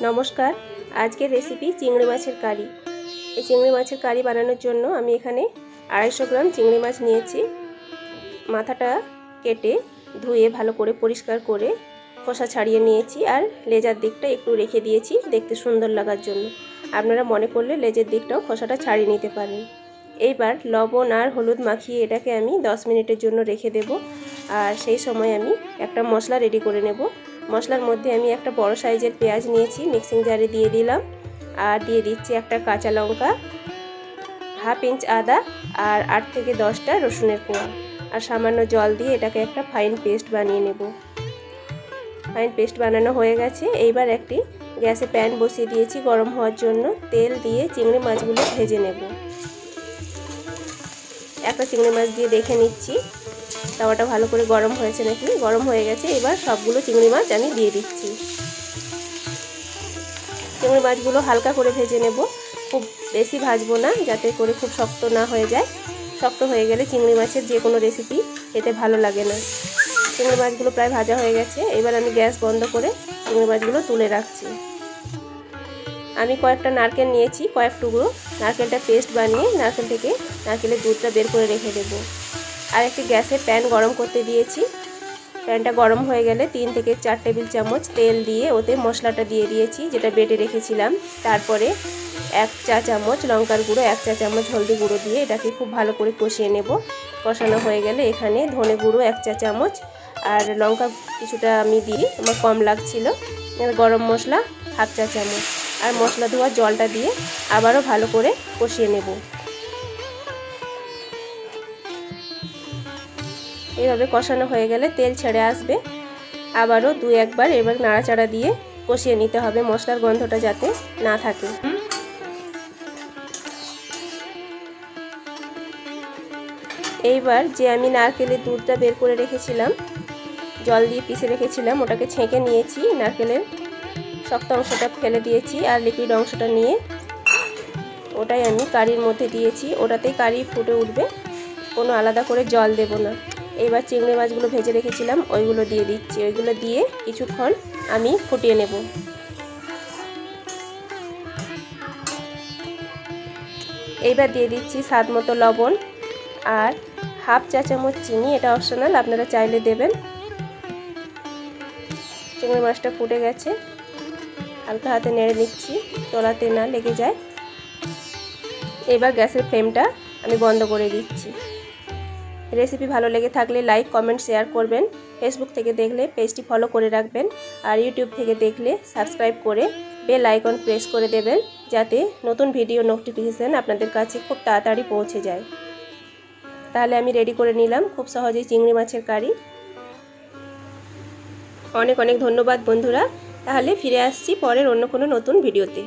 নমস্কার। আজকের রেসিপি চিংড়ি মাছের কারি। এই চিংড়ি মাছের কারি বানানোর জন্য আমি এখানে 250 গ্রাম চিংড়ি মাছ নিয়েছি। মাথাটা কেটে ধুয়ে ভালো করে পরিষ্কার করে খোসা ছাড়িয়ে নিয়েছি, আর লেজার দিকটা একটু রেখে দিয়েছি দেখতে সুন্দর লাগার জন্য। আপনারা মনে করলে লেজের দিকটাও খোসাটা ছাড়িয়ে নিতে পারেন। এইবার লবণ আর হলুদ মাখিয়ে এটাকে আমি 10 মিনিটের জন্য রেখে দেব। আর সেই সময় আমি একটা মশলা রেডি করে নেব। মশলার মধ্যে আমি একটা বড় সাইজের পেঁয়াজ নিয়েছি, মিক্সিং জারে দিয়ে দিলাম। আর দিয়ে দিচ্ছি একটা কাঁচা লঙ্কা, হাফ ইঞ্চ আদা, আর 8 থেকে 10টা রসুনের কোয়া, আর সামান্য জল দিয়ে এটাকে একটা ফাইন পেস্ট বানিয়ে নেব। ফাইন পেস্ট বানানো হয়ে গেছে। এইবার একটি গ্যাসে প্যান বসিয়ে দিয়েছি গরম হওয়ার জন্য। তেল দিয়ে চিংড়ি মাছগুলো ভেজে নেব। একটা চিংড়ি মাছ দিয়ে দেখে নিচ্ছি তাওয়াটা ভালো করে গরম হয়েছে নাকি। গরম হয়ে গেছে। এবার সবগুলো চিংড়ি মাছ আমি দিয়ে দিচ্ছি। চিংড়ি মাছগুলো হালকা করে ভেজে নেব, খুব বেশি ভাজবো না, যাতে করে খুব শক্ত না হয়ে যায়। শক্ত হয়ে গেলে চিংড়ি মাছের যে কোনো রেসিপি খেতে ভালো লাগে না। চিংড়ি মাছগুলো প্রায় ভাজা হয়ে গেছে। এবার আমি গ্যাস বন্ধ করে চিংড়ি মাছগুলো তুলে রাখছি। আমি কয়েকটা নারকেল নিয়েছি, কয়েক টুকরো। নারকেলটা পেস্ট বানিয়ে নারকেলের দুধটা বের করে রেখে দেব। আর একটি গ্যাসে প্যান গরম করতে দিয়েছি। প্যানটা গরম হয়ে গেলে 3 থেকে 4 টেবিল চামচ তেল দিয়ে ওতে মশলাটা দিয়ে দিয়েছি যেটা বেটে রেখেছিলাম। তারপরে 1 চা চামচ লঙ্কার গুঁড়ো, 1 চা চামচ হলদি গুঁড়ো দিয়ে এটাকে খুব ভালো করে কষিয়ে নেব। কষানো হয়ে গেলে এখানে ধনে গুঁড়ো 1 চা চামচ, আর লঙ্কা কিছুটা আমি দিই, আমার কম লাগছিল। গরম মশলা হাফ চা চামচ, আর মশলা ধোয়া জলটা দিয়ে আবারও ভালো করে কষিয়ে নেব। এইভাবে কষানো হয়ে গেলে তেল ছেড়ে আসবে। আবারও 2-1 বার এবার নাড়াচাড়া দিয়ে কষিয়ে নিতে হবে, মশলার গন্ধটা যাতে না থাকে। এইবার যে আমি নারকেলের দুধটা বের করে রেখেছিলাম, জল দিয়ে পিষে রেখেছিলাম, ওটাকে ছেঁকে নিয়েছি। নারকেলের শক্ত অংশটা ফেলে দিয়েছি, আর লিকুইড অংশটা নিয়ে ওটাই আমি কারির মধ্যে দিয়েছি। ওটাতেই কারি ফুটে উঠবে, কোনো আলাদা করে জল দেব না। এইবার চিংড়ি মাছগুলো ভেজে রেখেছিলাম ওইগুলো দিয়ে দিচ্ছি। ওইগুলো দিয়ে কিছুক্ষণ আমি ফুটিয়ে নেব। এইবার দিয়ে দিচ্ছি স্বাদ মতো লবণ আর হাফ চা চামচ চিনি, এটা অপশনাল, আপনারা চাইলে দেবেন। চিংড়ি মাছটা ফুটে গেছে, হালকা হাতে নেড়ে নিচ্ছি তলাতে না লেগে যায়। এবার গ্যাসের ফ্লেমটা আমি বন্ধ করে দিচ্ছি। রেসিপি ভালো লেগে থাকলে লাইক, কমেন্ট, শেয়ার করবেন। ফেসবুক থেকে দেখলে পেজটি ফলো করে রাখবেন, আর ইউটিউব থেকে দেখলে সাবস্ক্রাইব করে বেল আইকন প্রেস করে দেবেন, যাতে নতুন ভিডিও নোটিফিকেশান আপনাদের কাছে খুব তাড়াতাড়ি পৌঁছে যায়। তাহলে আমি রেডি করে নিলাম খুব সহজেই চিংড়ি মাছের কারি। অনেক অনেক ধন্যবাদ বন্ধুরা। তাহলে ফিরে আসছি পরের অন্য কোনো নতুন ভিডিওতে।